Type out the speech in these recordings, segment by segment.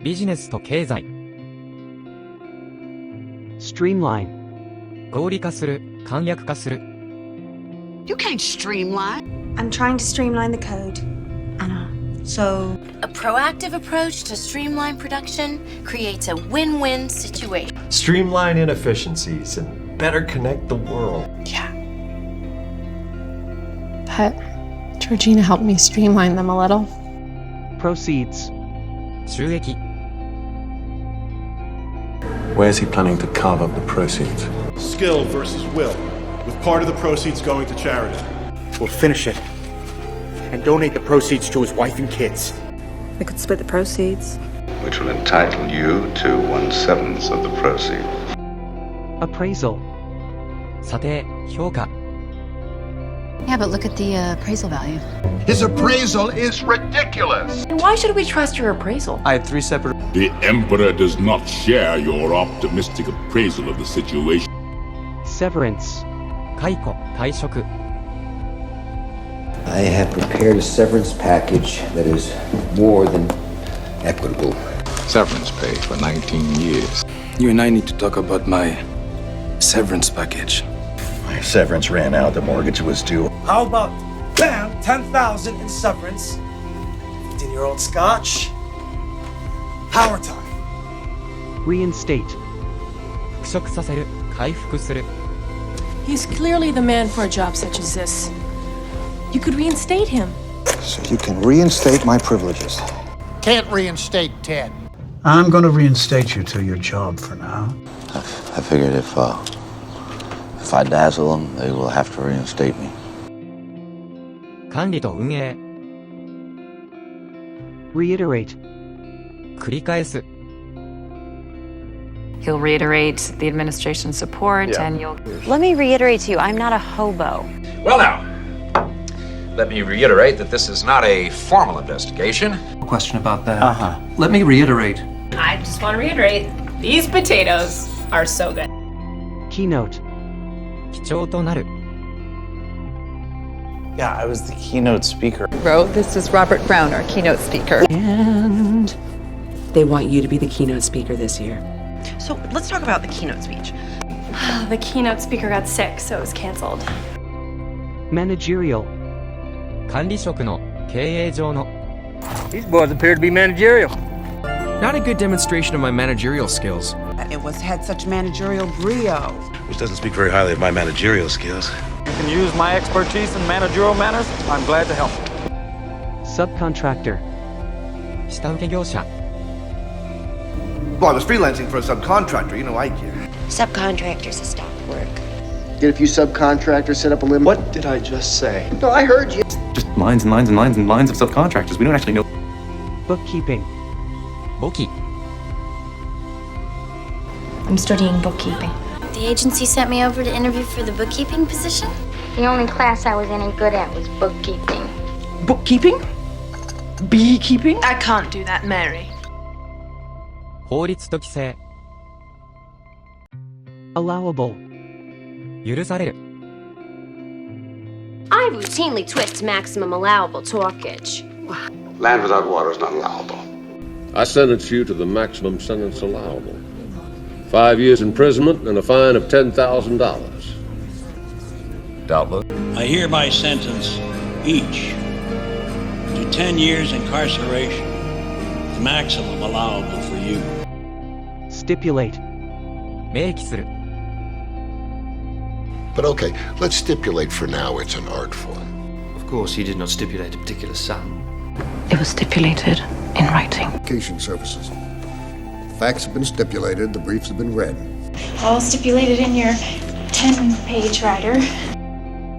ビジネスと経済。Streamline. 合理化する、簡略化する。You can't streamline. I'm trying to streamline the code, Anna. So, A proactive approach to streamline production creates a win-win situation. Streamline inefficiencies and better connect the world. But Georgina helped me streamline them a little. Proceeds. 収益。Where's he planning to carve up the proceeds? Skill versus will, with part of the proceeds going to charity. We'll finish it and donate the proceeds to his wife and kids. we could split the proceeds. Which will entitle you to 1/7 of the proceeds. Appraisal. 査定、評価。Yeah, but look at the appraisal value. His appraisal is ridiculous. Why should we trust your appraisal? I had 3 separate... The Emperor does not share your optimistic appraisal of the situation. Severance. 解雇、退職。I have prepared a severance package that is more than equitable. Severance pay for 19 years. You and I need to talk about my severance package. My severance ran out. The mortgage was due. How about, bam, 10,000 in severance, 15-year-old scotch, power time. Reinstate. 復職させる、回復する。He's clearly the man for a job such as this. You could reinstate him. So you can reinstate my privileges. Can't reinstate Ted. I'm going to reinstate you to your job for now. I figured if I dazzle them, they will have to reinstate me. 管理と運営。Reiterate. 繰り返す。He'll reiterate the administration's support and you'll... Let me reiterate to you, I'm not a hobo. Well now, let me reiterate that this is not a formal investigation. Question about that. Let me reiterate. I just want to reiterate, these potatoes are so good. Keynote. 基調となる。Yeah, I was the keynote speaker. This is Robert Brown, our keynote speaker. And they want you to be the keynote speaker this year. So let's talk about the keynote speech. The keynote speaker got sick, so it was canceled. Managerial. 管理職の、経営上の。These boys appear to be managerial. Not a good demonstration of my managerial skills. It had such managerial brio. Which doesn't speak very highly of my managerial skills. You can use my expertise in managerial matters. I'm glad to help. Subcontractor. 下請け業者。Well, I was freelancing for a subcontractor. You know, Subcontractors have stopped work. Get a few subcontractors, set up a limit. What did I just say? No, I heard you. Just lines and lines and lines and lines of subcontractors. We don't actually know. Bookkeeping. 簿記。I'm studying bookkeeping. The agency sent me over to interview for the bookkeeping position. The only class I was any good at was bookkeeping. Bookkeeping? Beekeeping? I can't do that, Mary. 法律と規制。Allowable. 許される。I routinely twist maximum allowable torquage. Land without water is not allowable. I sentence you to the maximum sentence allowable. 5 years imprisonment and a fine of $10,000. Doubtless. I hereby sentence each to 10 years incarceration, the maximum allowable for you. Stipulate. 明記する。 But okay, let's stipulate for now it's an art form. Of course, he did not stipulate a particular sum. It was stipulated in writing. Communication services. Facts have been stipulated, the briefs have been read. All stipulated in your 10-page rider.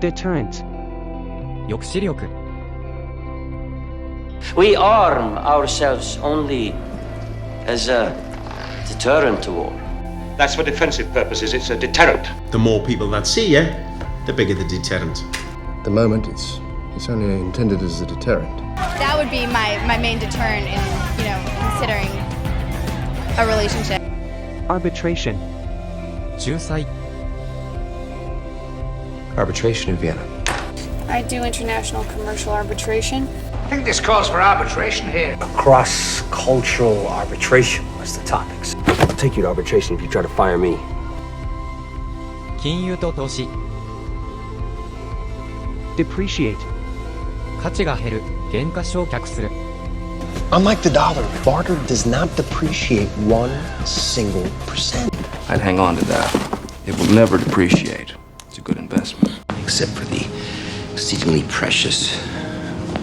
Deterrent. 抑止力。 We arm ourselves only as a deterrent to war. That's for defensive purposes. It's a deterrent. The more people that see you, the bigger the deterrent. At the moment, it's only intended as a deterrent. That would be my main deterrent in, considering a relationship. Arbitration. 仲裁。 Arbitration in Vienna. I do international commercial arbitration. think this calls for arbitration here. Cross-cultural arbitration was the topics. I'll take you to arbitration if you try to fire me. 金融と投資 Depreciate. 価値が減る減価償却する Unlike the dollar, barter does not depreciate 1 single percent. I'd hang on to that. It will never depreciate. It's a good investment. Except for the exceedingly precious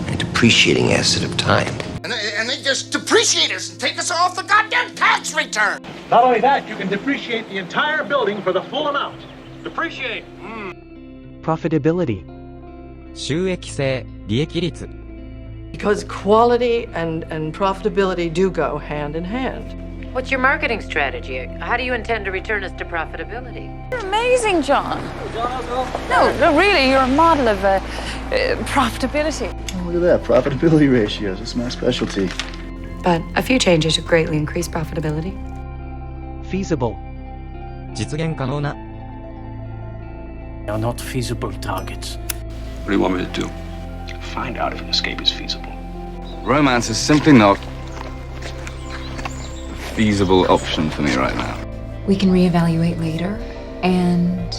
and depreciating asset of time. And they just depreciate us and take us off the goddamn tax return. Not only that, you can depreciate the entire building for the full amount. Depreciate. Profitability. 収益性利益率 Because quality and profitability do go hand in hand. What's your marketing strategy? How do you intend to return us to profitability? You're amazing, John. No, really, you're a model of profitability. Look at that, profitability ratios. It's my specialty. But a few changes have greatly increased profitability. Feasible. 実現可能な They are not feasible targets. What do you want me to do? Find out if an escape is feasible. Romance is simply not a feasible option for me right now. We can reevaluate later and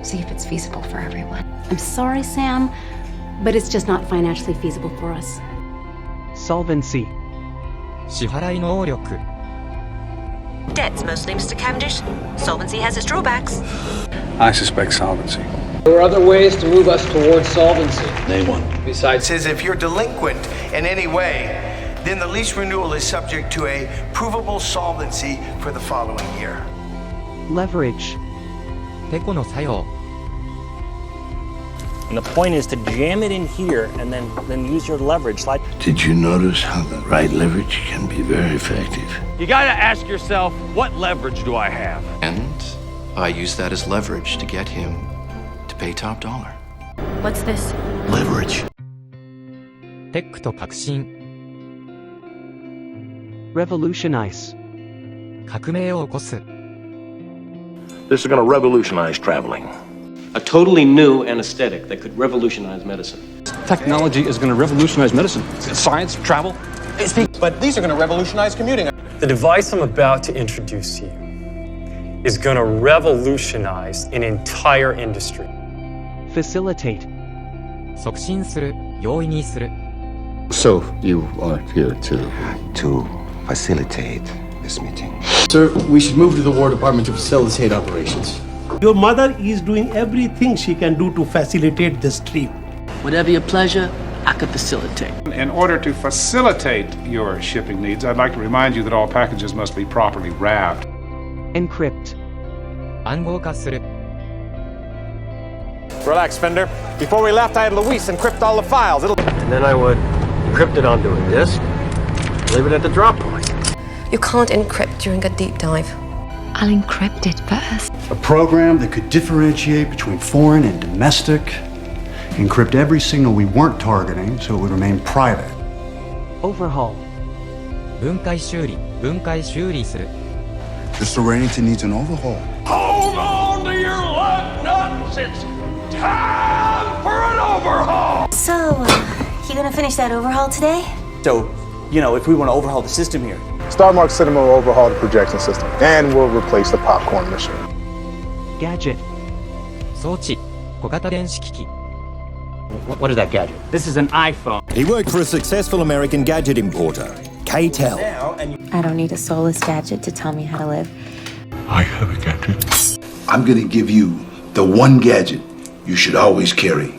see if it's feasible for everyone. I'm sorry, Sam, but it's just not financially feasible for us. Solvency. 支払い能力 Debts mostly, Mr. Cavendish. Solvency has its drawbacks. I suspect solvency. There are other ways to move us towards solvency. Name one. Besides, Says if you're delinquent in any way, then the lease renewal is subject to a provable solvency for the following year. Leverage. てこの作用 and the point is to jam it in here and then use your leverage. Like, Did you notice how the right leverage can be very effective? You gotta ask yourself, what leverage do I have? And I use that as leverage to get him to pay top dollar. What's this? Leverage. テックと革新 Revolutionize. 革命を起こす This is going to revolutionize traveling. A totally new anesthetic that could revolutionize medicine. technology is going to revolutionize medicine, science, travel. But these are going to revolutionize commuting. The device I'm about to introduce to you is going to revolutionize an entire industry. Facilitate. 促進する容易にする So, you are here to facilitate this meeting. Sir, we should move to the War Department to facilitate operations. Your mother is doing everything she can do to facilitate this trip. Whatever your pleasure, I can facilitate. In order to facilitate your shipping needs, I'd like to remind you that all packages must be properly wrapped. Encrypt. 暗号化する Relax, Fender. Before we left, I had Luis encrypt all the files. And then I would encrypt it onto a disk, leave it at the drop point. You can't encrypt during a deep dive. I'll encrypt it first. A program that could differentiate between foreign and domestic, encrypt every signal we weren't targeting so it would remain private. Overhaul. 分解修理する The Serenity needs an overhaul. Hold on to your lug nuts! It's time for an overhaul! So, you gonna finish that overhaul today? So, if we want to overhaul the system here. Starmark Cinema will overhaul the projection system, and we'll replace the popcorn machine. Gadget. 装置小型電子機器 What is that gadget? This is an iPhone. He worked for a successful American gadget importer, KTEL. I don't need a soulless gadget to tell me how to live. I have a gadget. I'm gonna give you the one gadget you should always carry.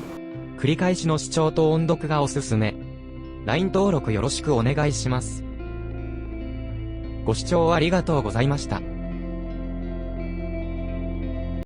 繰り返しの視聴と音読がおすすめ LINE 登録よろしくお願いします。ご視聴ありがとうございました。